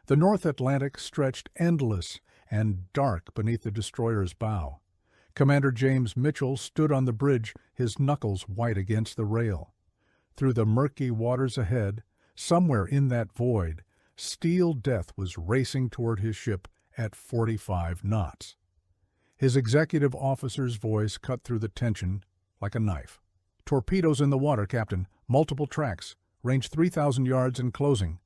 The North Atlantic stretched endless and dark beneath the destroyer's bow. Commander James Mitchell stood on the bridge, his knuckles white against the rail. Through the murky waters ahead, somewhere in that void, steel death was racing toward his ship at 45 knots. His executive officer's voice cut through the tension like a knife. "Torpedoes in the water, Captain. Multiple tracks. Range 3,000 yards and closing."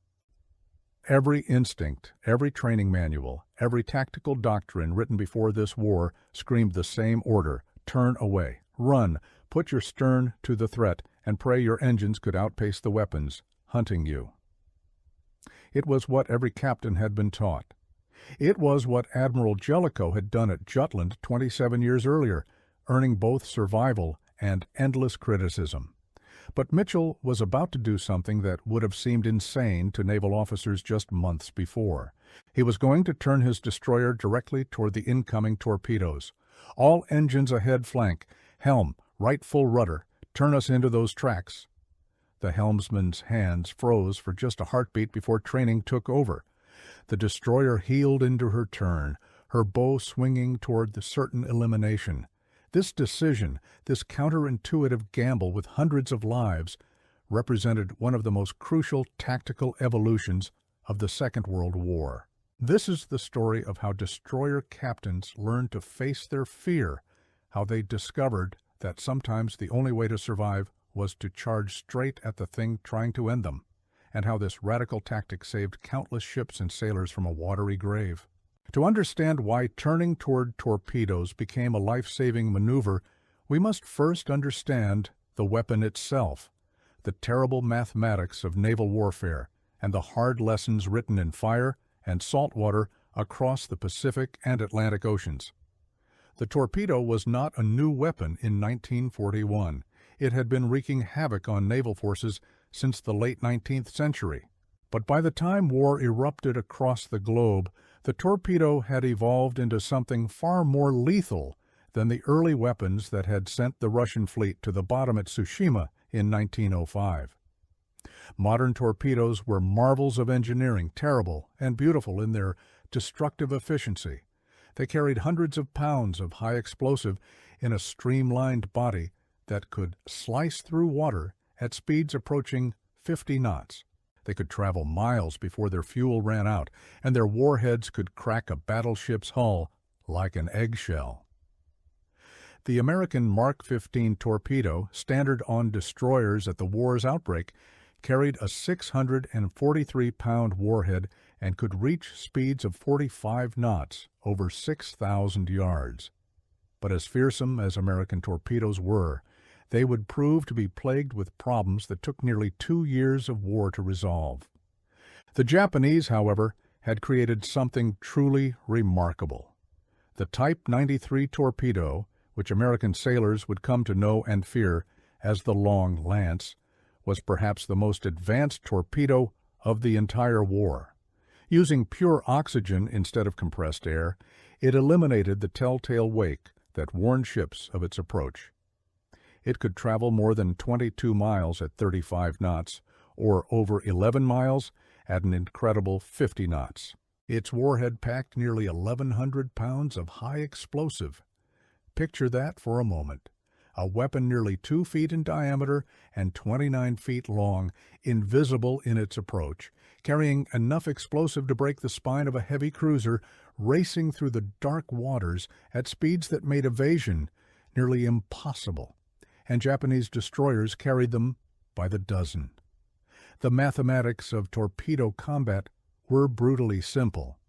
Every instinct, every training manual, every tactical doctrine written before this war screamed the same order: turn away, run, put your stern to the threat, and pray your engines could outpace the weapons hunting you. It was what every captain had been taught. It was what Admiral Jellicoe had done at Jutland 27 years earlier, earning both survival and endless criticism. But Mitchell was about to do something that would have seemed insane to naval officers just months before. He was going to turn his destroyer directly toward the incoming torpedoes. "All engines ahead flank. Helm, right full rudder. Turn us into those tracks." The helmsman's hands froze for just a heartbeat before training took over. The destroyer heeled into her turn, her bow swinging toward the certain elimination. This decision, this counterintuitive gamble with hundreds of lives, represented one of the most crucial tactical evolutions of the Second World War. This is the story of how destroyer captains learned to face their fear, how they discovered that sometimes the only way to survive was to charge straight at the thing trying to end them, and how this radical tactic saved countless ships and sailors from a watery grave. To understand why turning toward torpedoes became a life-saving maneuver, we must first understand the weapon itself, the terrible mathematics of naval warfare, and the hard lessons written in fire and salt water across the Pacific and Atlantic Oceans. The torpedo was not a new weapon in 1941. It had been wreaking havoc on naval forces since the late 19th century. But by the time war erupted across the globe, the torpedo had evolved into something far more lethal than the early weapons that had sent the Russian fleet to the bottom at Tsushima in 1905. Modern torpedoes were marvels of engineering, terrible and beautiful in their destructive efficiency. They carried hundreds of pounds of high explosive in a streamlined body that could slice through water at speeds approaching 50 knots. They could travel miles before their fuel ran out, and their warheads could crack a battleship's hull like an eggshell. The American Mark 15 torpedo, standard on destroyers at the war's outbreak, carried a 643-pound warhead and could reach speeds of 45 knots, over 6,000 yards. But as fearsome as American torpedoes were, they would prove to be plagued with problems that took nearly 2 years of war to resolve. The Japanese, however, had created something truly remarkable. The Type 93 torpedo, which American sailors would come to know and fear as the Long Lance, was perhaps the most advanced torpedo of the entire war. Using pure oxygen instead of compressed air, it eliminated the telltale wake that warned ships of its approach. It could travel more than 22 miles at 35 knots, or over 11 miles at an incredible 50 knots. Its warhead packed nearly 1,100 pounds of high explosive. Picture that for a moment. A weapon nearly 2 feet in diameter and 29 feet long, invisible in its approach, carrying enough explosive to break the spine of a heavy cruiser, racing through the dark waters at speeds that made evasion nearly impossible. And Japanese destroyers carried them by the dozen. The mathematics of torpedo combat were brutally simple.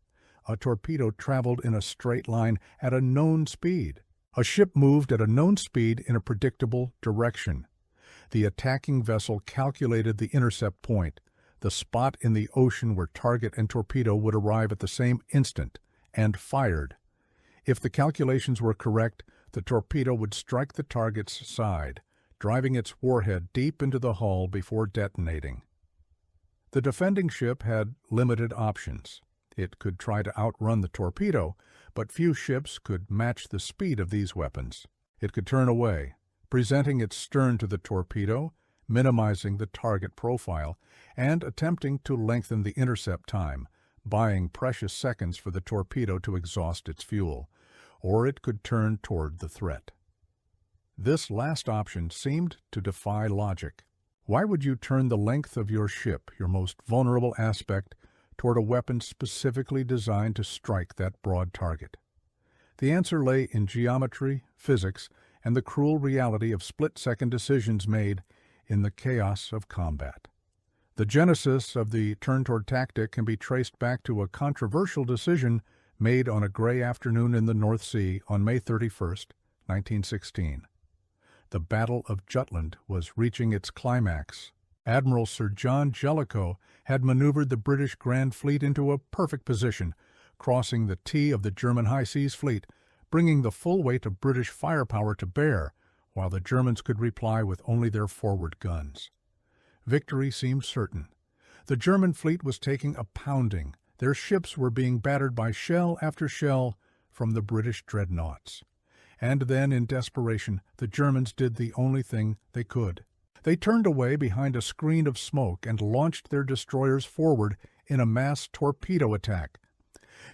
A torpedo traveled in a straight line at a known speed. A ship moved at a known speed in a predictable direction. The attacking vessel calculated the intercept point, the spot in the ocean where target and torpedo would arrive at the same instant, and fired. If the calculations were correct, the torpedo would strike the target's side, driving its warhead deep into the hull before detonating. The defending ship had limited options. It could try to outrun the torpedo, but few ships could match the speed of these weapons. It could turn away, presenting its stern to the torpedo, minimizing the target profile, and attempting to lengthen the intercept time, buying precious seconds for the torpedo to exhaust its fuel, or it could turn toward the threat. This last option seemed to defy logic. Why would you turn the length of your ship, your most vulnerable aspect, toward a weapon specifically designed to strike that broad target? The answer lay in geometry, physics, and the cruel reality of split-second decisions made in the chaos of combat. The genesis of the turn-toward tactic can be traced back to a controversial decision made on a gray afternoon in the North Sea on May 31, 1916. The Battle of Jutland was reaching its climax. Admiral Sir John Jellicoe had maneuvered the British Grand Fleet into a perfect position, crossing the T of the German High Seas Fleet, bringing the full weight of British firepower to bear, while the Germans could reply with only their forward guns. Victory seemed certain. The German fleet was taking a pounding. Their ships were being battered by shell after shell from the British dreadnoughts. And then, in desperation, the Germans did the only thing they could. They turned away behind a screen of smoke and launched their destroyers forward in a mass torpedo attack.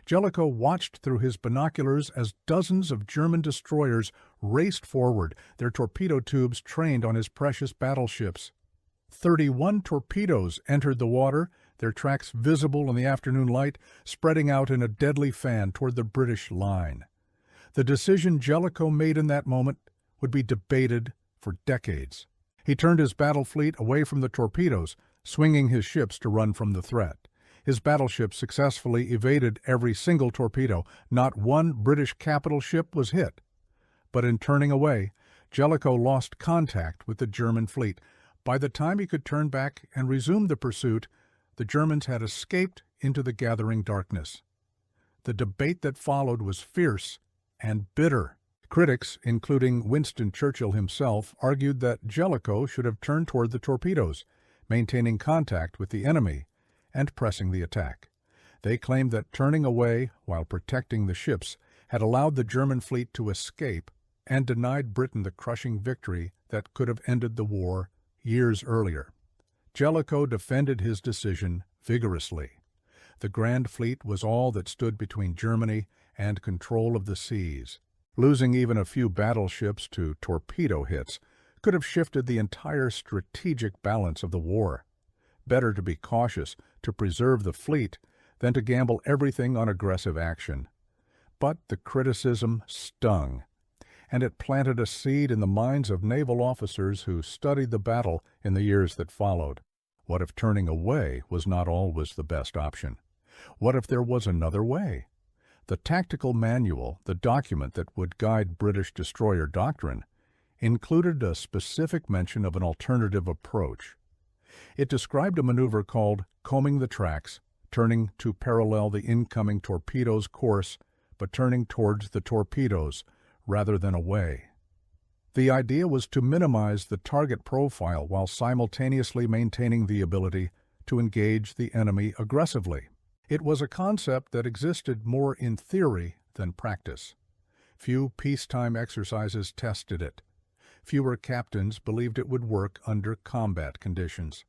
Jellicoe watched through his binoculars as dozens of German destroyers raced forward, their torpedo tubes trained on his precious battleships. 31 torpedoes entered the water, their tracks visible in the afternoon light, spreading out in a deadly fan toward the British line. The decision Jellicoe made in that moment would be debated for decades. He turned his battle fleet away from the torpedoes, swinging his ships to run from the threat. His battleships successfully evaded every single torpedo. Not one British capital ship was hit. But in turning away, Jellicoe lost contact with the German fleet. By the time he could turn back and resume the pursuit, the Germans had escaped into the gathering darkness. The debate that followed was fierce and bitter. Critics, including Winston Churchill himself, argued that Jellicoe should have turned toward the torpedoes, maintaining contact with the enemy and pressing the attack. They claimed that turning away while protecting the ships had allowed the German fleet to escape and denied Britain the crushing victory that could have ended the war years earlier. Jellicoe defended his decision vigorously. The Grand Fleet was all that stood between Germany and control of the seas. Losing even a few battleships to torpedo hits could have shifted the entire strategic balance of the war. Better to be cautious, to preserve the fleet, than to gamble everything on aggressive action. But the criticism stung, and it planted a seed in the minds of naval officers who studied the battle in the years that followed. What if turning away was not always the best option? What if there was another way? The tactical manual, the document that would guide British destroyer doctrine, included a specific mention of an alternative approach. It described a maneuver called combing the tracks, turning to parallel the incoming torpedo's course, but turning towards the torpedoes rather than away. The idea was to minimize the target profile while simultaneously maintaining the ability to engage the enemy aggressively. It was a concept that existed more in theory than practice. Few peacetime exercises tested it. Fewer captains believed it would work under combat conditions.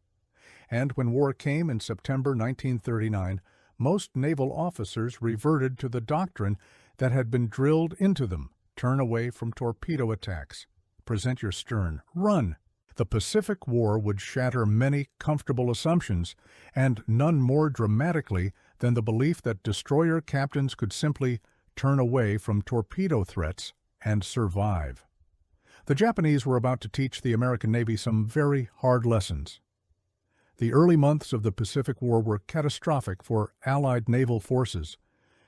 And when war came in September 1939, most naval officers reverted to the doctrine that had been drilled into them: turn away from torpedo attacks, present your stern, run. The Pacific War would shatter many comfortable assumptions, and none more dramatically than the belief that destroyer captains could simply turn away from torpedo threats and survive. The Japanese were about to teach the American Navy some very hard lessons. The early months of the Pacific War were catastrophic for Allied naval forces.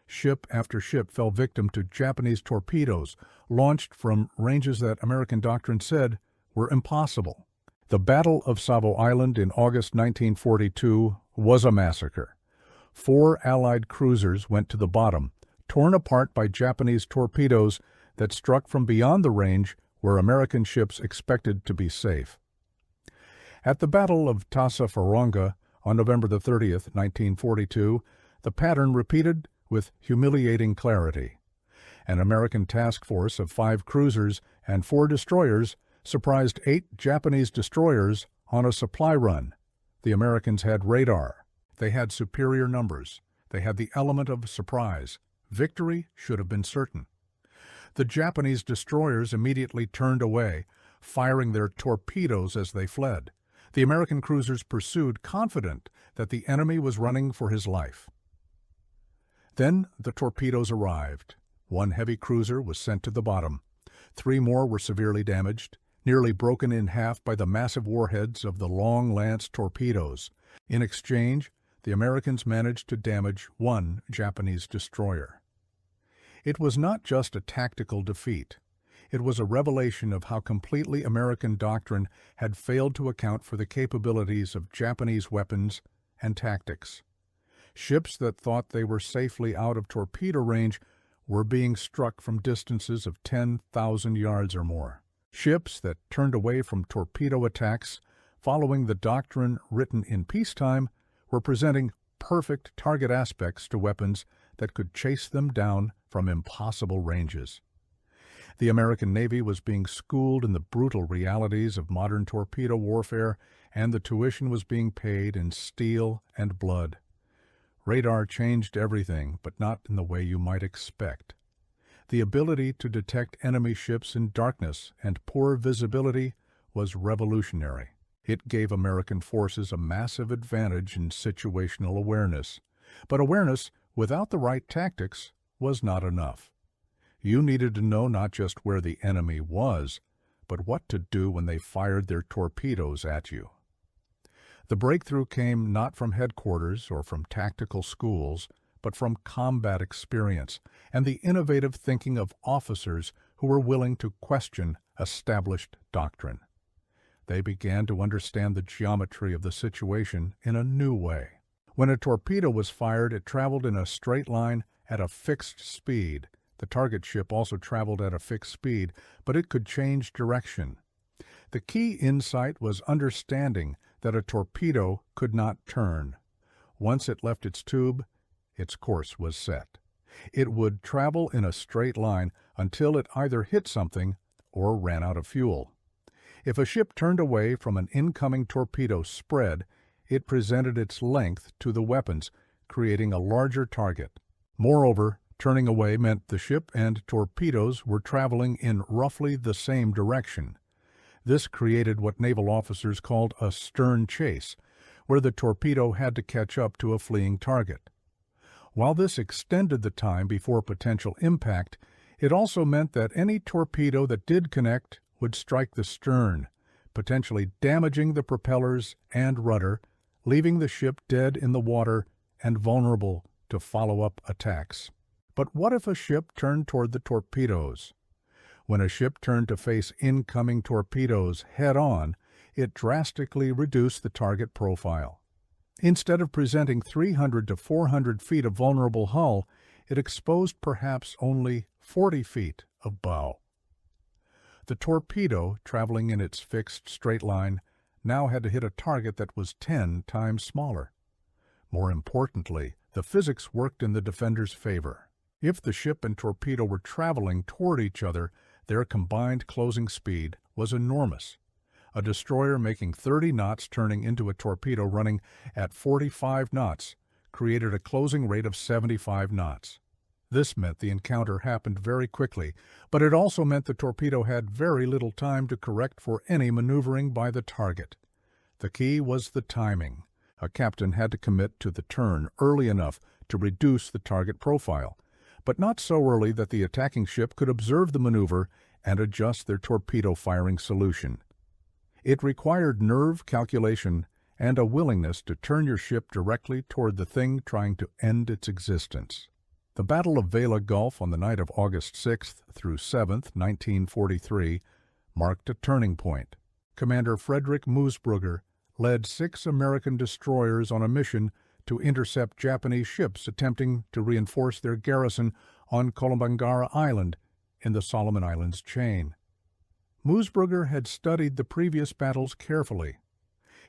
Ship after ship fell victim to Japanese torpedoes launched from ranges that American doctrine said were impossible. The Battle of Savo Island in August 1942 was a massacre. 4 Allied cruisers went to the bottom, torn apart by Japanese torpedoes that struck from beyond the range where American ships expected to be safe. At the Battle of Tassafaronga on November 30, 1942, the pattern repeated with humiliating clarity. An American task force of 5 cruisers and 4 destroyers surprised 8 Japanese destroyers on a supply run. The Americans had radar. They had superior numbers. They had the element of surprise. Victory should have been certain. The Japanese destroyers immediately turned away, firing their torpedoes as they fled. The American cruisers pursued, confident that the enemy was running for his life. Then the torpedoes arrived. One heavy cruiser was sent to the bottom. 3 more were severely damaged, nearly broken in half by the massive warheads of the Long Lance torpedoes. In exchange, the Americans managed to damage 1 Japanese destroyer. It was not just a tactical defeat. It was a revelation of how completely American doctrine had failed to account for the capabilities of Japanese weapons and tactics. Ships that thought they were safely out of torpedo range were being struck from distances of 10,000 yards or more. Ships that turned away from torpedo attacks, following the doctrine written in peacetime, were presenting perfect target aspects to weapons that could chase them down from impossible ranges. The American Navy was being schooled in the brutal realities of modern torpedo warfare, and the tuition was being paid in steel and blood. Radar changed everything, but not in the way you might expect. The ability to detect enemy ships in darkness and poor visibility was revolutionary. It gave American forces a massive advantage in situational awareness. But awareness without the right tactics was not enough. You needed to know not just where the enemy was, but what to do when they fired their torpedoes at you. The breakthrough came not from headquarters or from tactical schools, but from combat experience and the innovative thinking of officers who were willing to question established doctrine. They began to understand the geometry of the situation in a new way. When a torpedo was fired, it traveled in a straight line at a fixed speed. The target ship also traveled at a fixed speed, but it could change direction. The key insight was understanding that a torpedo could not turn. Once it left its tube, its course was set. It would travel in a straight line until it either hit something or ran out of fuel. If a ship turned away from an incoming torpedo spread, it presented its length to the weapons, creating a larger target. Moreover, turning away meant the ship and torpedoes were traveling in roughly the same direction. This created what naval officers called a stern chase, where the torpedo had to catch up to a fleeing target. While this extended the time before potential impact, it also meant that any torpedo that did connect would strike the stern, potentially damaging the propellers and rudder, leaving the ship dead in the water and vulnerable to follow-up attacks. But what if a ship turned toward the torpedoes? When a ship turned to face incoming torpedoes head-on, it drastically reduced the target profile. Instead of presenting 300 to 400 feet of vulnerable hull, it exposed perhaps only 40 feet of bow. The torpedo, traveling in its fixed straight line, now had to hit a target that was 10 times smaller. More importantly, the physics worked in the defender's favor. If the ship and torpedo were traveling toward each other, their combined closing speed was enormous. A destroyer making 30 knots turning into a torpedo running at 45 knots created a closing rate of 75 knots. This meant the encounter happened very quickly, but it also meant the torpedo had very little time to correct for any maneuvering by the target. The key was the timing. A captain had to commit to the turn early enough to reduce the target profile, but not so early that the attacking ship could observe the maneuver and adjust their torpedo firing solution. It required nerve calculation and a willingness to turn your ship directly toward the thing trying to end its existence. The Battle of Vela Gulf on the night of August 6th through 7th, 1943, marked a turning point. Commander Frederick Moosbrugger led 6 American destroyers on a mission to intercept Japanese ships attempting to reinforce their garrison on Kolombangara Island in the Solomon Islands chain. Moosbrugger had studied the previous battles carefully.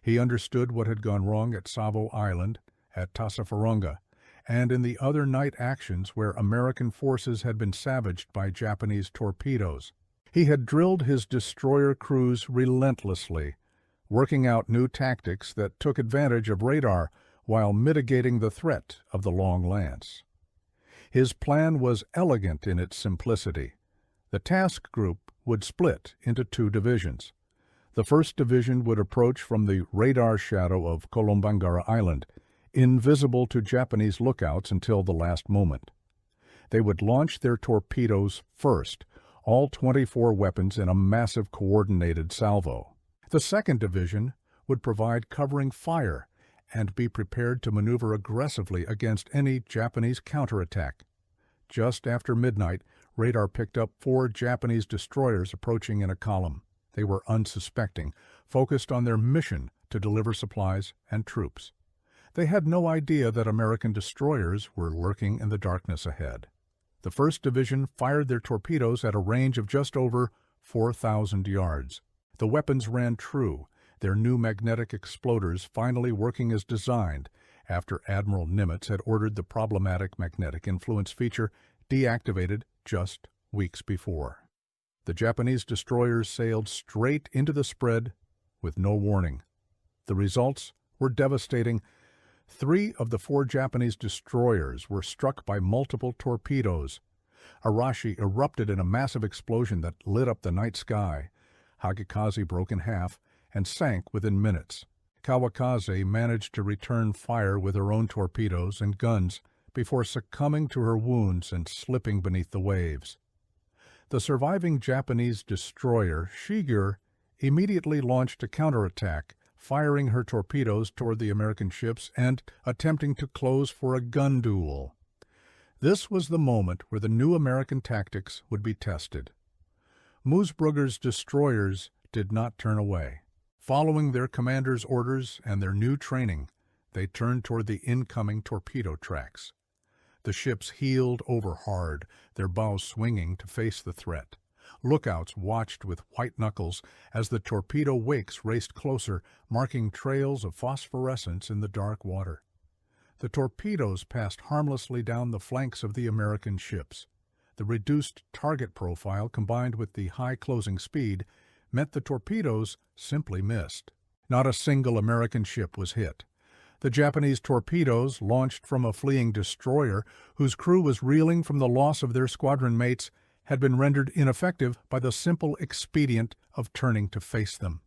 He understood what had gone wrong at Savo Island, at Tassafaronga, and in the other night actions where American forces had been savaged by Japanese torpedoes. He had drilled his destroyer crews relentlessly, working out new tactics that took advantage of radar while mitigating the threat of the long lance. His plan was elegant in its simplicity. The task group would split into two divisions. The first division would approach from the radar shadow of Kolombangara Island, invisible to Japanese lookouts until the last moment. They would launch their torpedoes first, all 24 weapons in a massive coordinated salvo. The second division would provide covering fire and be prepared to maneuver aggressively against any Japanese counterattack. Just after midnight, radar picked up 4 Japanese destroyers approaching in a column. They were unsuspecting, focused on their mission to deliver supplies and troops. They had no idea that American destroyers were lurking in the darkness ahead. The 1st Division fired their torpedoes at a range of just over 4,000 yards. The weapons ran true, their new magnetic exploders finally working as designed after Admiral Nimitz had ordered the problematic magnetic influence feature deactivated just weeks before. The Japanese destroyers sailed straight into the spread with no warning. The results were devastating. 3 of the 4 Japanese destroyers were struck by multiple torpedoes. Arashi erupted in a massive explosion that lit up the night sky. Hagikaze broke in half and sank within minutes. Kawakaze managed to return fire with her own torpedoes and guns before succumbing to her wounds and slipping beneath the waves. The surviving Japanese destroyer, Shigur, immediately launched a counterattack, firing her torpedoes toward the American ships and attempting to close for a gun duel. This was the moment where the new American tactics would be tested. Moosbrugger's destroyers did not turn away. Following their commander's orders and their new training, they turned toward the incoming torpedo tracks. The ships heeled over hard, their bows swinging to face the threat. Lookouts watched with white knuckles as the torpedo wakes raced closer, marking trails of phosphorescence in the dark water. The torpedoes passed harmlessly down the flanks of the American ships. The reduced target profile combined with the high closing speed meant the torpedoes simply missed. Not a single American ship was hit. The Japanese torpedoes, launched from a fleeing destroyer whose crew was reeling from the loss of their squadron mates, had been rendered ineffective by the simple expedient of turning to face them.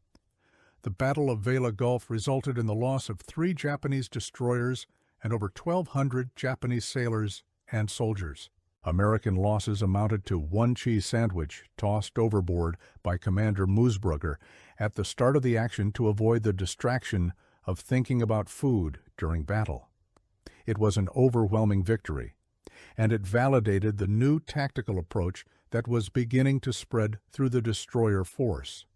The Battle of Vela Gulf resulted in the loss of 3 Japanese destroyers and over 1,200 Japanese sailors and soldiers. American losses amounted to 1 cheese sandwich tossed overboard by Commander Moosbrugger at the start of the action to avoid the distraction of thinking about food during battle. It was an overwhelming victory, and it validated the new tactical approach that was beginning to spread through the destroyer force.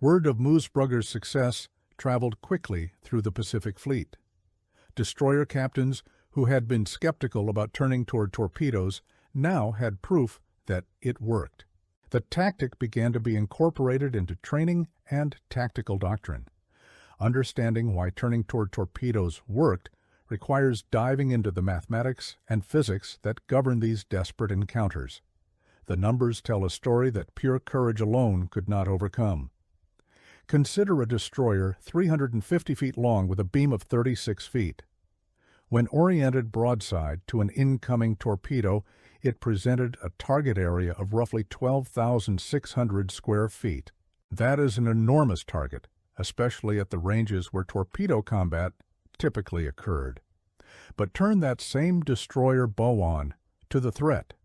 Word of Moosbrugger's success traveled quickly through the Pacific Fleet. Destroyer captains who had been skeptical about turning toward torpedoes now had proof that it worked. The tactic began to be incorporated into training and tactical doctrine. Understanding why turning toward torpedoes worked requires diving into the mathematics and physics that govern these desperate encounters. The numbers tell a story that pure courage alone could not overcome. Consider a destroyer 350 feet long with a beam of 36 feet. When oriented broadside to an incoming torpedo, it presented a target area of roughly 12,600 square feet. That is an enormous target, especially at the ranges where torpedo combat typically occurred. But turn that same destroyer bow on to the threat,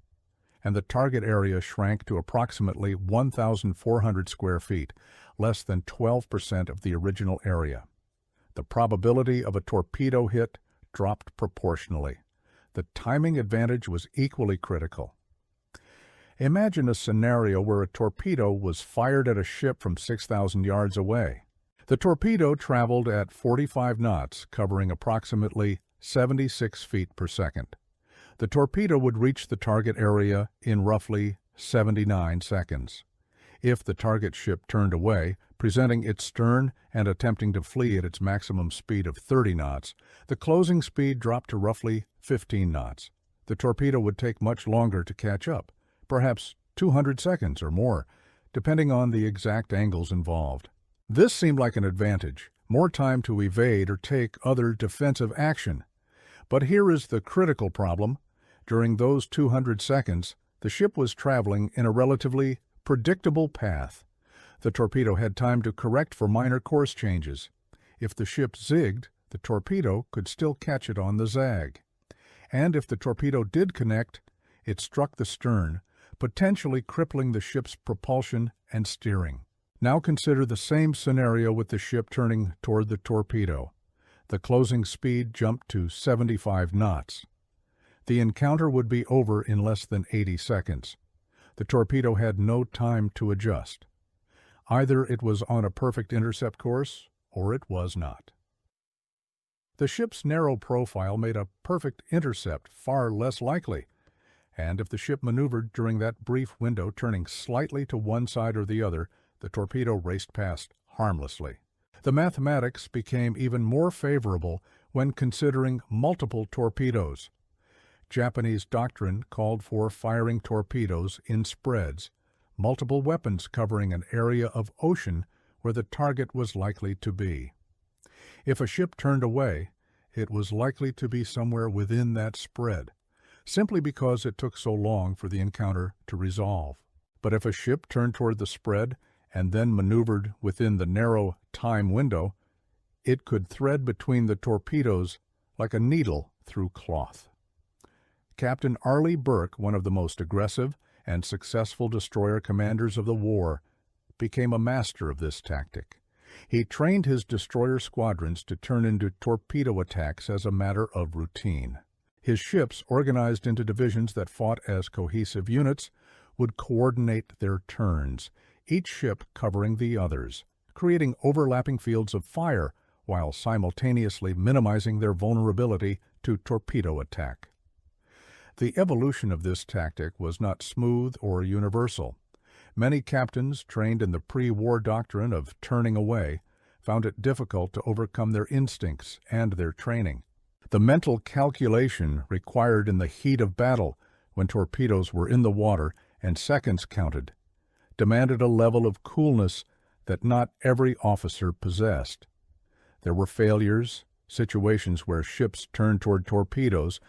and the target area shrank to approximately 1,400 square feet, less than 12% of the original area. The probability of a torpedo hit dropped proportionally. The timing advantage was equally critical. Imagine a scenario where a torpedo was fired at a ship from 6,000 yards away. The torpedo traveled at 45 knots, covering approximately 76 feet per second. The torpedo would reach the target area in roughly 79 seconds. If the target ship turned away, presenting its stern and attempting to flee at its maximum speed of 30 knots, the closing speed dropped to roughly 15 knots. The torpedo would take much longer to catch up, perhaps 200 seconds or more, depending on the exact angles involved. This seemed like an advantage. more time to evade or take other defensive action. But here is the critical problem. During those 200 seconds, the ship was traveling in a relatively predictable path. The torpedo had time to correct for minor course changes. If the ship zigged, the torpedo could still catch it on the zag. And if the torpedo did connect, it struck the stern, potentially crippling the ship's propulsion and steering. Now consider the same scenario with the ship turning toward the torpedo. The closing speed jumped to 75 knots. The encounter would be over in less than 80 seconds. The torpedo had no time to adjust. Either it was on a perfect intercept course, or it was not. The ship's narrow profile made a perfect intercept far less likely, and if the ship maneuvered during that brief window, turning slightly to one side or the other, the torpedo raced past harmlessly. The mathematics became even more favorable when considering multiple torpedoes. Japanese doctrine called for firing torpedoes in spreads, multiple weapons covering an area of ocean where the target was likely to be. If a ship turned away, it was likely to be somewhere within that spread, simply because it took so long for the encounter to resolve. But if a ship turned toward the spread and then maneuvered within the narrow time window, it could thread between the torpedoes like a needle through cloth. Captain Arleigh Burke, one of the most aggressive and successful destroyer commanders of the war, became a master of this tactic. He trained his destroyer squadrons to turn into torpedo attacks as a matter of routine. His ships, organized into divisions that fought as cohesive units, would coordinate their turns, each ship covering the others, creating overlapping fields of fire while simultaneously minimizing their vulnerability to torpedo attack. The evolution of this tactic was not smooth or universal. Many captains, trained in the pre-war doctrine of turning away, found it difficult to overcome their instincts and their training. The mental calculation required in the heat of battle, when torpedoes were in the water and seconds counted, demanded a level of coolness that not every officer possessed. There were failures, situations where ships turned toward torpedoes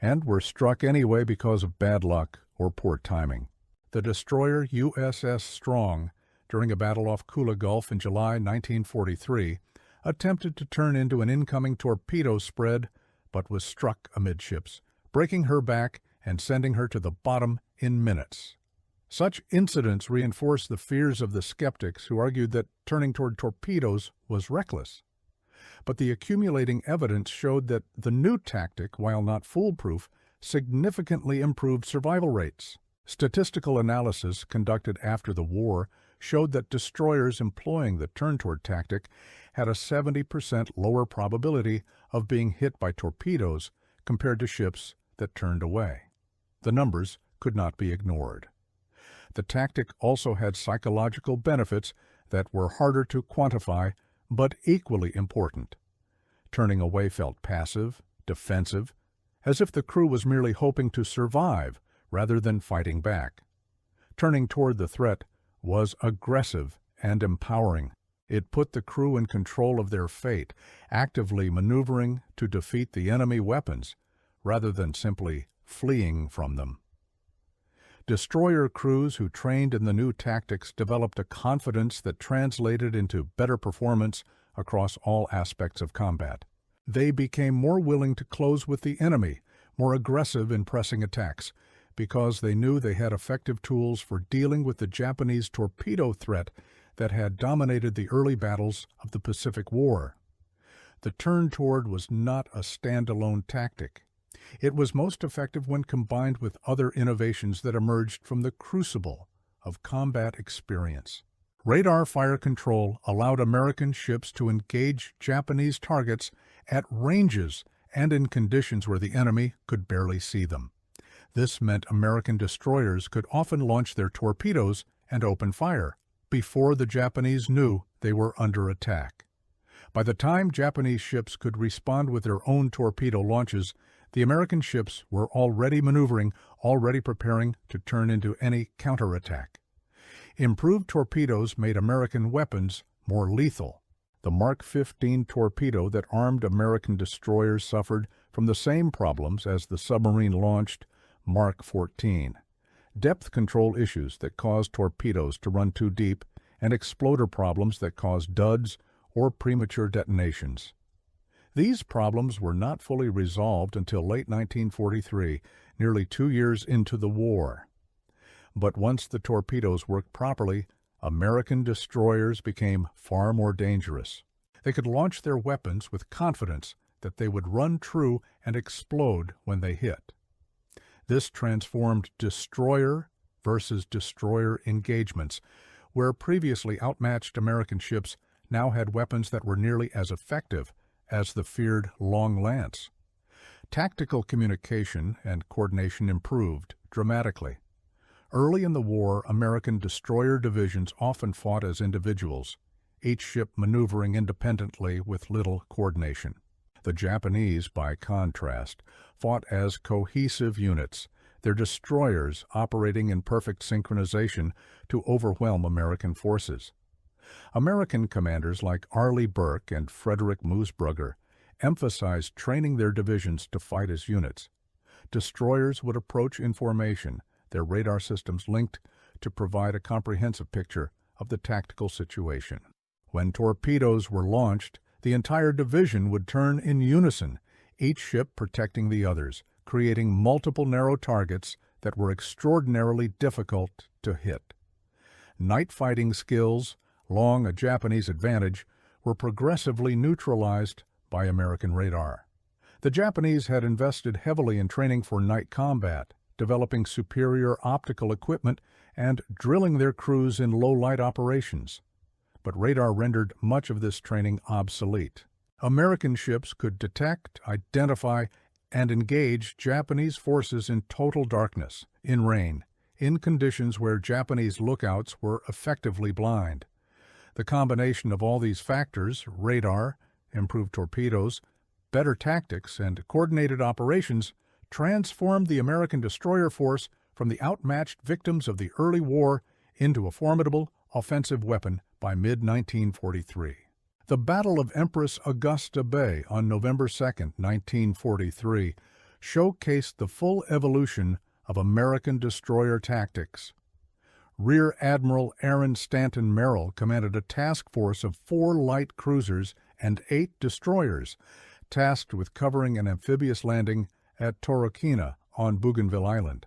and were struck anyway because of bad luck or poor timing. The destroyer USS Strong, during a battle off Kula Gulf in July 1943, attempted to turn into an incoming torpedo spread, but was struck amidships, breaking her back and sending her to the bottom in minutes. Such incidents reinforced the fears of the skeptics who argued that turning toward torpedoes was reckless. But the accumulating evidence showed that the new tactic, while not foolproof, significantly improved survival rates. Statistical analysis conducted after the war showed that destroyers employing the turn-toward tactic had a 70% lower probability of being hit by torpedoes compared to ships that turned away. The numbers could not be ignored. The tactic also had psychological benefits that were harder to quantify, but equally important. Turning away felt passive, defensive, as if the crew was merely hoping to survive rather than fighting back. Turning toward the threat was aggressive and empowering. It put the crew in control of their fate, actively maneuvering to defeat the enemy weapons, rather than simply fleeing from them. Destroyer crews who trained in the new tactics developed a confidence that translated into better performance across all aspects of combat. They became more willing to close with the enemy, more aggressive in pressing attacks, because they knew they had effective tools for dealing with the Japanese torpedo threat that had dominated the early battles of the Pacific War. The turn toward was not a standalone tactic. It was most effective when combined with other innovations that emerged from the crucible of combat experience. Radar fire control allowed American ships to engage Japanese targets at ranges and in conditions where the enemy could barely see them. This meant American destroyers could often launch their torpedoes and open fire before the Japanese knew they were under attack. By the time Japanese ships could respond with their own torpedo launches, the American ships were already maneuvering, already preparing to turn into any counterattack. Improved torpedoes made American weapons more lethal. The Mark 15 torpedo that armed American destroyers suffered from the same problems as the submarine-launched Mark 14. Depth control issues that caused torpedoes to run too deep, and exploder problems that caused duds or premature detonations. These problems were not fully resolved until late 1943, nearly 2 years into the war. But once the torpedoes worked properly, American destroyers became far more dangerous. They could launch their weapons with confidence that they would run true and explode when they hit. This transformed destroyer versus destroyer engagements, where previously outmatched American ships now had weapons that were nearly as effective as the feared Long Lance. Tactical communication and coordination improved dramatically. Early in the war, American destroyer divisions often fought as individuals, each ship maneuvering independently with little coordination. The Japanese, by contrast, fought as cohesive units, their destroyers operating in perfect synchronization to overwhelm American forces. American commanders like Arleigh Burke and Frederick Moosbrugger emphasized training their divisions to fight as units. Destroyers would approach in formation, their radar systems linked to provide a comprehensive picture of the tactical situation. When torpedoes were launched, the entire division would turn in unison, each ship protecting the others, creating multiple narrow targets that were extraordinarily difficult to hit. Night fighting skills, long a Japanese advantage, were progressively neutralized by American radar. The Japanese had invested heavily in training for night combat, developing superior optical equipment and drilling their crews in low-light operations. But radar rendered much of this training obsolete. American ships could detect, identify, and engage Japanese forces in total darkness, in rain, in conditions where Japanese lookouts were effectively blind. The combination of all these factors, radar, improved torpedoes, better tactics, and coordinated operations, transformed the American destroyer force from the outmatched victims of the early war into a formidable offensive weapon by mid-1943. The Battle of Empress Augusta Bay on November 2, 1943, showcased the full evolution of American destroyer tactics. Rear Admiral Aaron Stanton Merrill commanded a task force of 4 light cruisers and 8 destroyers, tasked with covering an amphibious landing at Torokina on Bougainville Island.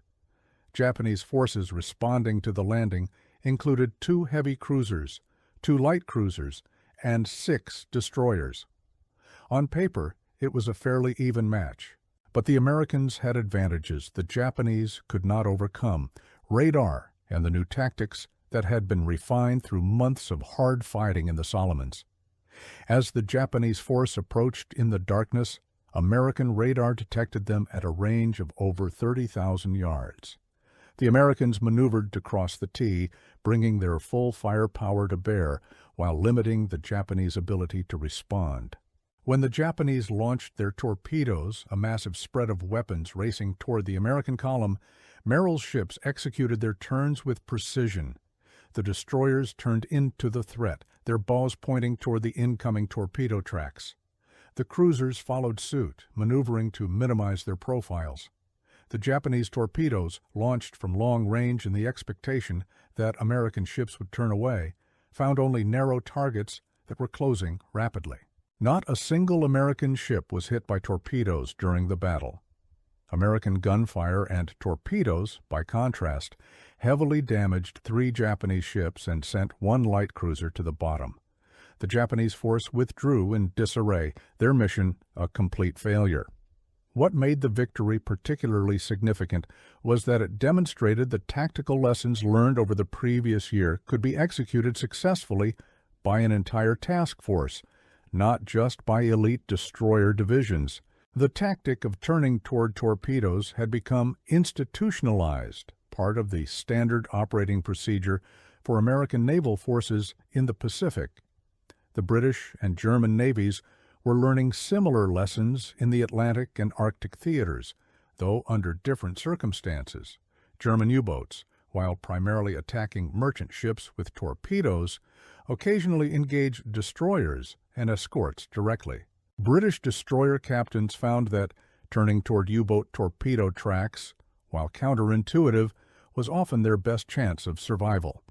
Japanese forces responding to the landing included 2 heavy cruisers, 2 light cruisers, and 6 destroyers. On paper, it was a fairly even match. But the Americans had advantages the Japanese could not overcome: radar and the new tactics that had been refined through months of hard fighting in the Solomons. As the Japanese force approached in the darkness, American radar detected them at a range of over 30,000 yards. The Americans maneuvered to cross the T, bringing their full firepower to bear while limiting the Japanese ability to respond. When the Japanese launched their torpedoes, a massive spread of weapons racing toward the American column, Merrill's ships executed their turns with precision. The destroyers turned into the threat, their bows pointing toward the incoming torpedo tracks. The cruisers followed suit, maneuvering to minimize their profiles. The Japanese torpedoes, launched from long range in the expectation that American ships would turn away, found only narrow targets that were closing rapidly. Not a single American ship was hit by torpedoes during the battle. American gunfire and torpedoes, by contrast, heavily damaged 3 Japanese ships and sent 1 light cruiser to the bottom. The Japanese force withdrew in disarray, their mission a complete failure. What made the victory particularly significant was that it demonstrated the tactical lessons learned over the previous year could be executed successfully by an entire task force, not just by elite destroyer divisions. The tactic of turning toward torpedoes had become institutionalized, part of the standard operating procedure for American naval forces in the Pacific. The British and German navies were learning similar lessons in the Atlantic and Arctic theaters, though under different circumstances. German U-boats while primarily attacking merchant ships with torpedoes, occasionally engaged destroyers and escorts directly. British destroyer captains found that turning toward U-boat torpedo tracks, while counterintuitive, was often their best chance of survival.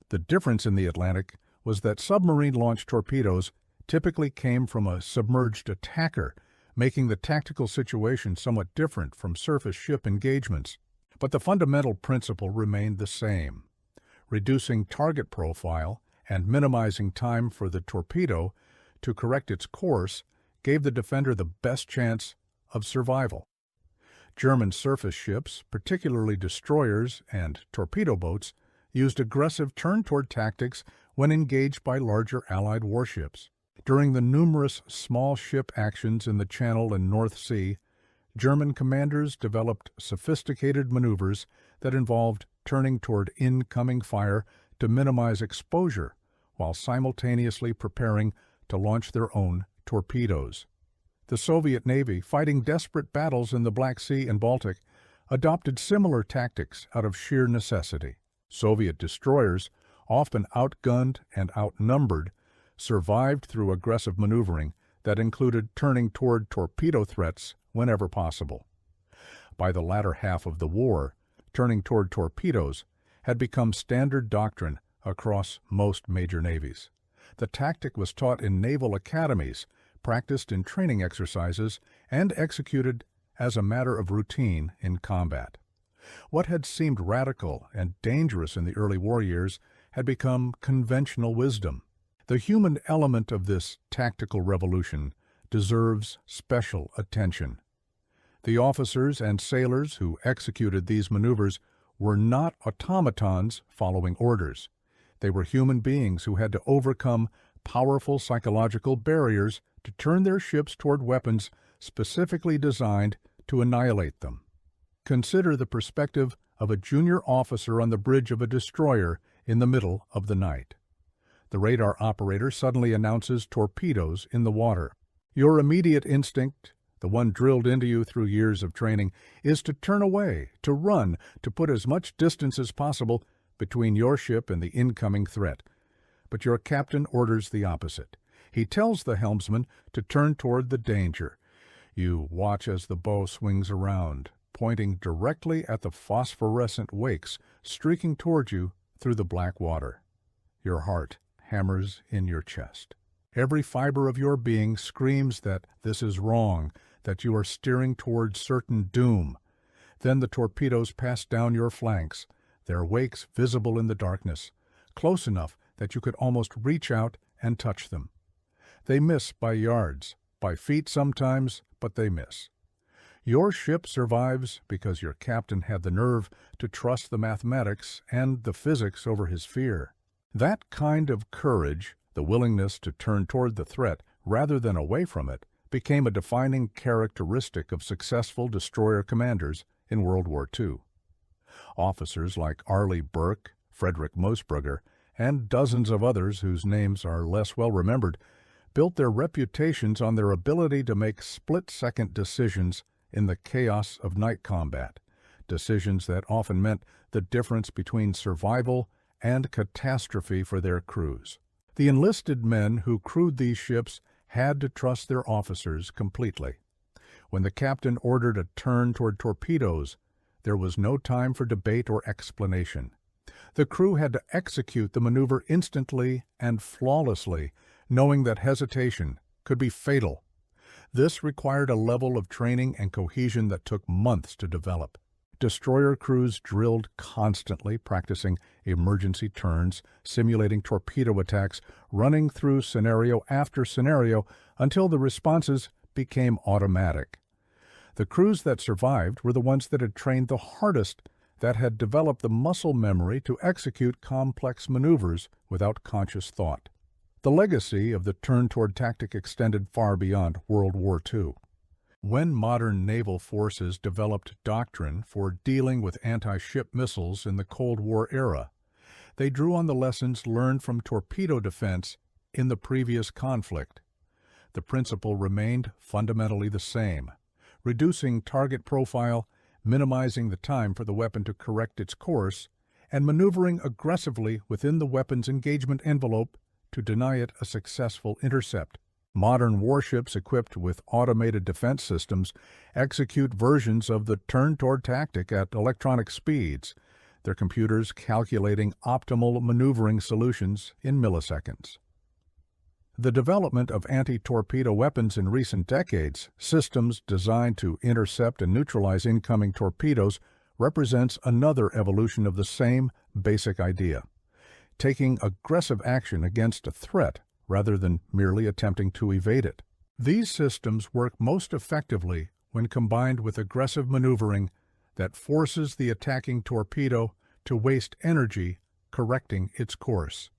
The difference in the Atlantic was that submarine-launched torpedoes typically came from a submerged attacker, making the tactical situation somewhat different from surface ship engagements. But the fundamental principle remained the same. Reducing target profile and minimizing time for the torpedo to correct its course gave the defender the best chance of survival. German surface ships, particularly destroyers and torpedo boats, used aggressive turn-toward tactics when engaged by larger Allied warships. During the numerous small ship actions in the Channel and North Sea, German commanders developed sophisticated maneuvers that involved turning toward incoming fire to minimize exposure while simultaneously preparing to launch their own torpedoes. The Soviet Navy, fighting desperate battles in the Black Sea and Baltic, adopted similar tactics out of sheer necessity. Soviet destroyers, often outgunned and outnumbered, survived through aggressive maneuvering that included turning toward torpedo threats whenever possible. By the latter half of the war, turning toward torpedoes had become standard doctrine across most major navies. The tactic was taught in naval academies, practiced in training exercises, and executed as a matter of routine in combat. What had seemed radical and dangerous in the early war years had become conventional wisdom. The human element of this tactical revolution deserves special attention. The officers and sailors who executed these maneuvers were not automatons following orders. They were human beings who had to overcome powerful psychological barriers to turn their ships toward weapons specifically designed to annihilate them. Consider the perspective of a junior officer on the bridge of a destroyer in the middle of the night. The radar operator suddenly announces torpedoes in the water. Your immediate instinct, the one drilled into you through years of training, is to turn away, to run, to put as much distance as possible between your ship and the incoming threat. But your captain orders the opposite. He tells the helmsman to turn toward the danger. You watch as the bow swings around, pointing directly at the phosphorescent wakes streaking toward you through the black water. Your heart hammers in your chest. Every fiber of your being screams that this is wrong, that you are steering toward certain doom. Then the torpedoes pass down your flanks, their wakes visible in the darkness, close enough that you could almost reach out and touch them. They miss by yards, by feet sometimes, but they miss. Your ship survives because your captain had the nerve to trust the mathematics and the physics over his fear. That kind of courage, the willingness to turn toward the threat rather than away from it, became a defining characteristic of successful destroyer commanders in World War II. Officers like Arleigh Burke, Frederick Moosbrugger, and dozens of others whose names are less well remembered built their reputations on their ability to make split-second decisions in the chaos of night combat, decisions that often meant the difference between survival and catastrophe for their crews. The enlisted men who crewed these ships had to trust their officers completely. When the captain ordered a turn toward torpedoes, there was no time for debate or explanation. The crew had to execute the maneuver instantly and flawlessly, knowing that hesitation could be fatal. This required a level of training and cohesion that took months to develop. Destroyer crews drilled constantly, practicing emergency turns, simulating torpedo attacks, running through scenario after scenario until the responses became automatic. The crews that survived were the ones that had trained the hardest, that had developed the muscle memory to execute complex maneuvers without conscious thought. The legacy of the turn-toward tactic extended far beyond World War II. When modern naval forces developed doctrine for dealing with anti-ship missiles in the Cold War era, they drew on the lessons learned from torpedo defense in the previous conflict. The principle remained fundamentally the same: reducing target profile, minimizing the time for the weapon to correct its course, and maneuvering aggressively within the weapon's engagement envelope to deny it a successful intercept. Modern warships equipped with automated defense systems execute versions of the turn-toward tactic at electronic speeds, their computers calculating optimal maneuvering solutions in milliseconds. The development of anti-torpedo weapons in recent decades, systems designed to intercept and neutralize incoming torpedoes, represents another evolution of the same basic idea, taking aggressive action against a threat rather than merely attempting to evade it. These systems work most effectively when combined with aggressive maneuvering that forces the attacking torpedo to waste energy correcting its course.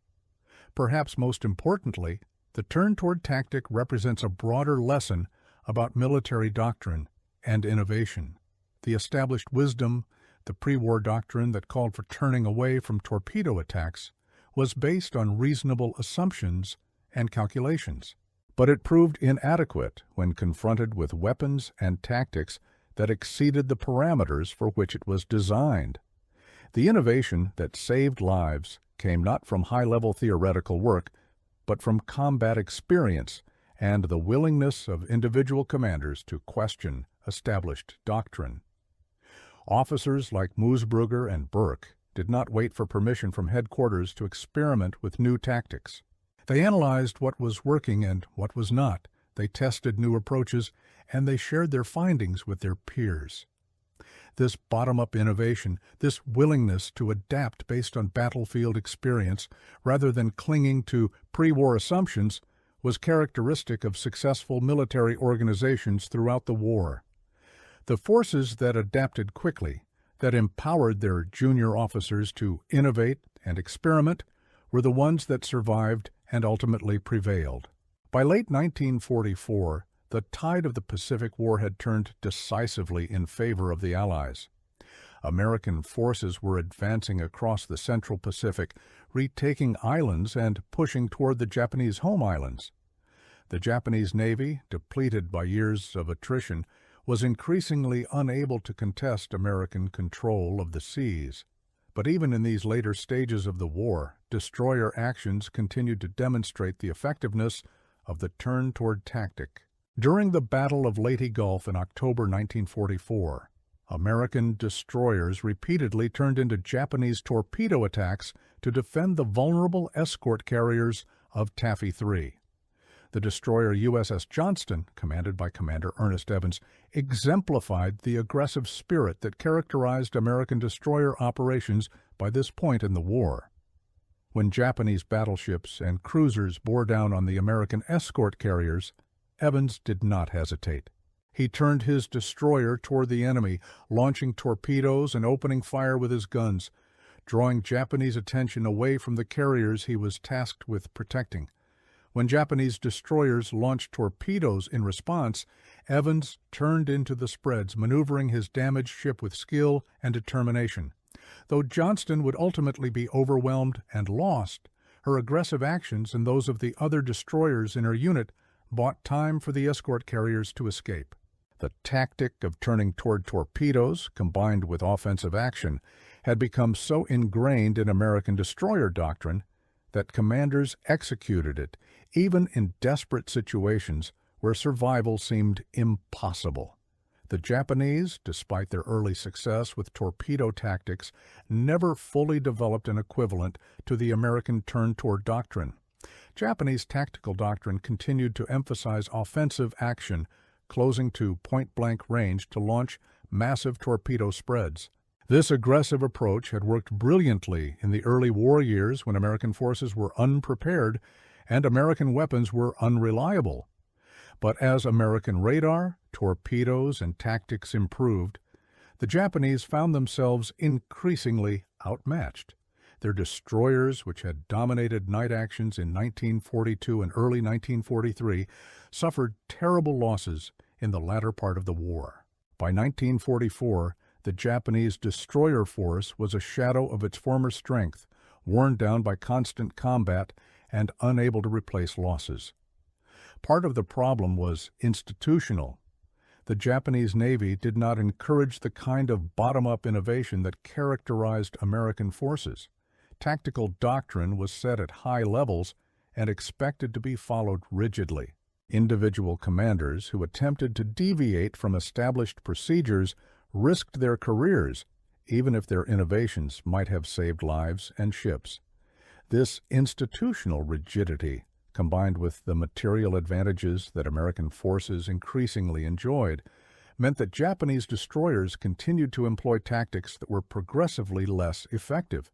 Perhaps most importantly, the turn-toward tactic represents a broader lesson about military doctrine and innovation. The established wisdom, the pre-war doctrine that called for turning away from torpedo attacks, was based on reasonable assumptions and calculations. But it proved inadequate when confronted with weapons and tactics that exceeded the parameters for which it was designed. The innovation that saved lives came not from high-level theoretical work, but from combat experience and the willingness of individual commanders to question established doctrine. Officers like Moosbrugger and Burke did not wait for permission from headquarters to experiment with new tactics. They analyzed what was working and what was not. They tested new approaches, and they shared their findings with their peers. This bottom-up innovation, this willingness to adapt based on battlefield experience rather than clinging to pre-war assumptions, was characteristic of successful military organizations throughout the war. The forces that adapted quickly, that empowered their junior officers to innovate and experiment, were the ones that survived and ultimately prevailed. By late 1944, the tide of the Pacific War had turned decisively in favor of the Allies. American forces were advancing across the Central Pacific, retaking islands and pushing toward the Japanese home islands. The Japanese Navy, depleted by years of attrition, was increasingly unable to contest American control of the seas. But even in these later stages of the war, destroyer actions continued to demonstrate the effectiveness of the turn-toward tactic. During the Battle of Leyte Gulf in October 1944, American destroyers repeatedly turned into Japanese torpedo attacks to defend the vulnerable escort carriers of Taffy 3. The destroyer USS Johnston, commanded by Commander Ernest Evans, exemplified the aggressive spirit that characterized American destroyer operations by this point in the war. When Japanese battleships and cruisers bore down on the American escort carriers, Evans did not hesitate. He turned his destroyer toward the enemy, launching torpedoes and opening fire with his guns, drawing Japanese attention away from the carriers he was tasked with protecting. When Japanese destroyers launched torpedoes in response, Evans turned into the spreads, maneuvering his damaged ship with skill and determination. Though Johnston would ultimately be overwhelmed and lost, her aggressive actions and those of the other destroyers in her unit bought time for the escort carriers to escape. The tactic of turning toward torpedoes, combined with offensive action, had become so ingrained in American destroyer doctrine that commanders executed it, even in desperate situations where survival seemed impossible. The Japanese, despite their early success with torpedo tactics, never fully developed an equivalent to the American turn-toward doctrine. Japanese tactical doctrine continued to emphasize offensive action, closing to point-blank range to launch massive torpedo spreads. This aggressive approach had worked brilliantly in the early war years when American forces were unprepared and American weapons were unreliable. But as American radar, torpedoes, and tactics improved, the Japanese found themselves increasingly outmatched. Their destroyers, which had dominated night actions in 1942 and early 1943, suffered terrible losses in the latter part of the war. By 1944, the Japanese destroyer force was a shadow of its former strength, worn down by constant combat and unable to replace losses. Part of the problem was institutional. the Japanese Navy did not encourage the kind of bottom-up innovation that characterized American forces. Tactical doctrine was set at high levels and expected to be followed rigidly. Individual commanders who attempted to deviate from established procedures risked their careers, even if their innovations might have saved lives and ships. This institutional rigidity, combined with the material advantages that American forces increasingly enjoyed, meant that Japanese destroyers continued to employ tactics that were progressively less effective.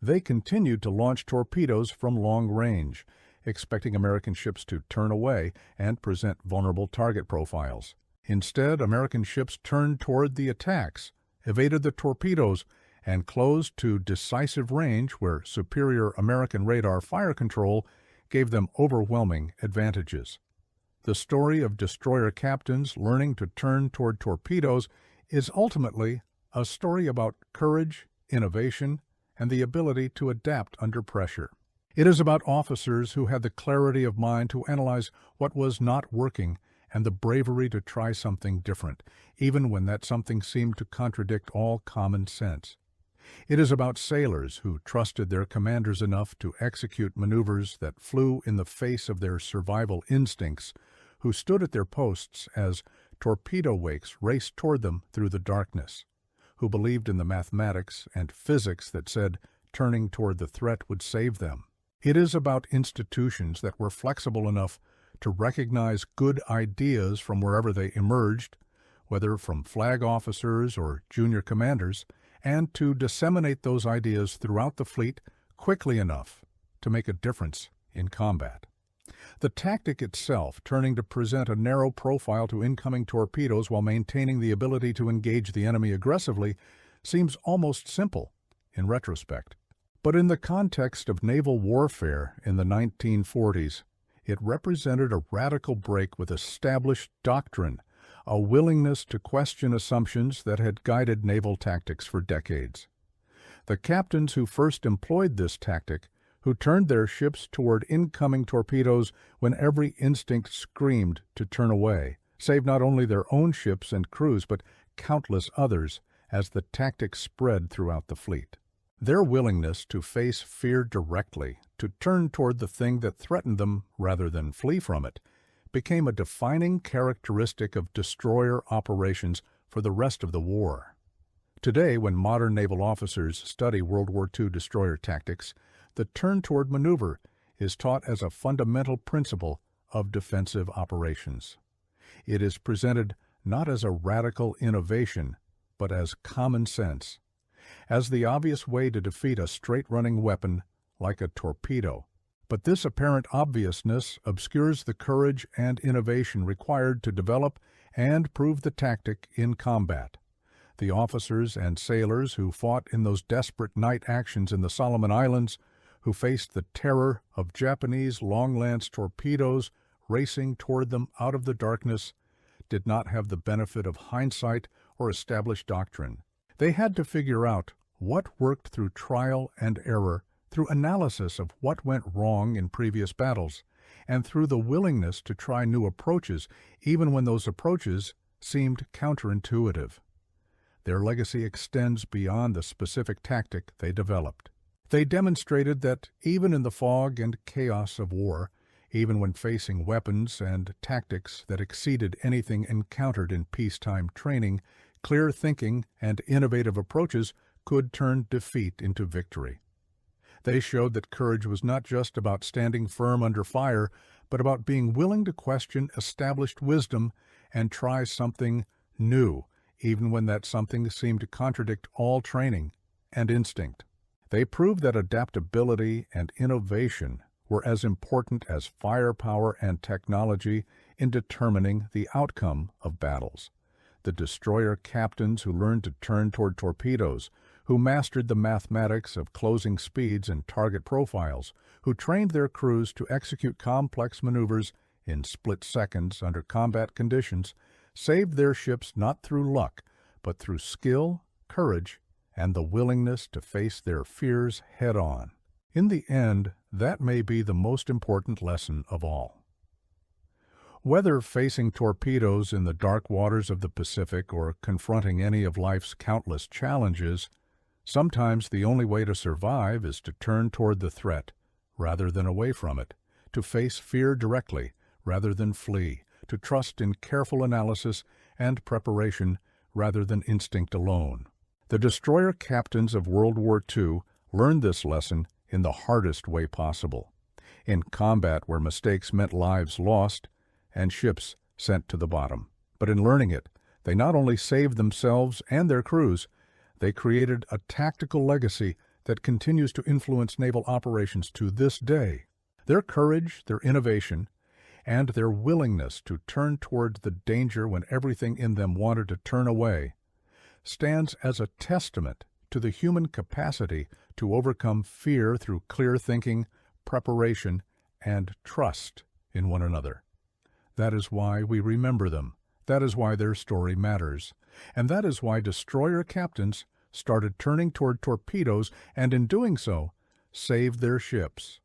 They continued to launch torpedoes from long range, expecting American ships to turn away and present vulnerable target profiles. Instead, American ships turned toward the attacks, evaded the torpedoes, and closed to decisive range where superior American radar fire control gave them overwhelming advantages. The story of destroyer captains learning to turn toward torpedoes is ultimately a story about courage, innovation, and the ability to adapt under pressure. It is about officers who had the clarity of mind to analyze what was not working and the bravery to try something different, even when that something seemed to contradict all common sense. It is about sailors who trusted their commanders enough to execute maneuvers that flew in the face of their survival instincts, who stood at their posts as torpedo wakes raced toward them through the darkness, who believed in the mathematics and physics that said turning toward the threat would save them. It is about institutions that were flexible enough to recognize good ideas from wherever they emerged, whether from flag officers or junior commanders, and to disseminate those ideas throughout the fleet quickly enough to make a difference in combat. The tactic itself, turning to present a narrow profile to incoming torpedoes while maintaining the ability to engage the enemy aggressively, seems almost simple in retrospect. But in the context of naval warfare in the 1940s, it represented a radical break with established doctrine, a willingness to question assumptions that had guided naval tactics for decades. The captains who first employed this tactic, who turned their ships toward incoming torpedoes when every instinct screamed to turn away, saved not only their own ships and crews but countless others as the tactic spread throughout the fleet. Their willingness to face fear directly, to turn toward the thing that threatened them rather than flee from it, became a defining characteristic of destroyer operations for the rest of the war. Today, when modern naval officers study World War II destroyer tactics, the turn toward maneuver is taught as a fundamental principle of defensive operations. It is presented not as a radical innovation, but as common sense, as the obvious way to defeat a straight-running weapon like a torpedo. But this apparent obviousness obscures the courage and innovation required to develop and prove the tactic in combat. The officers and sailors who fought in those desperate night actions in the Solomon Islands, who faced the terror of Japanese long-lance torpedoes racing toward them out of the darkness, did not have the benefit of hindsight or established doctrine. They had to figure out what worked through trial and error, through analysis of what went wrong in previous battles, and through the willingness to try new approaches, even when those approaches seemed counterintuitive. Their legacy extends beyond the specific tactic they developed. They demonstrated that even in the fog and chaos of war, even when facing weapons and tactics that exceeded anything encountered in peacetime training, clear thinking and innovative approaches could turn defeat into victory. They showed that courage was not just about standing firm under fire, but about being willing to question established wisdom and try something new, even when that something seemed to contradict all training and instinct. They proved that adaptability and innovation were as important as firepower and technology in determining the outcome of battles. The destroyer captains who learned to turn toward torpedoes, who mastered the mathematics of closing speeds and target profiles, who trained their crews to execute complex maneuvers in split seconds under combat conditions, saved their ships not through luck, but through skill, courage, and the willingness to face their fears head-on. In the end, that may be the most important lesson of all. Whether facing torpedoes in the dark waters of the Pacific or confronting any of life's countless challenges, sometimes the only way to survive is to turn toward the threat rather than away from it, to face fear directly rather than flee, to trust in careful analysis and preparation rather than instinct alone. The destroyer captains of World War II learned this lesson in the hardest way possible, in combat where mistakes meant lives lost and ships sent to the bottom. But in learning it, they not only saved themselves and their crews, they created a tactical legacy that continues to influence naval operations to this day. Their courage, their innovation, and their willingness to turn toward the danger when everything in them wanted to turn away stands as a testament to the human capacity to overcome fear through clear thinking, preparation, and trust in one another. That is why we remember them. That is why their story matters. And that is why destroyer captains started turning toward torpedoes and in doing so, saved their ships.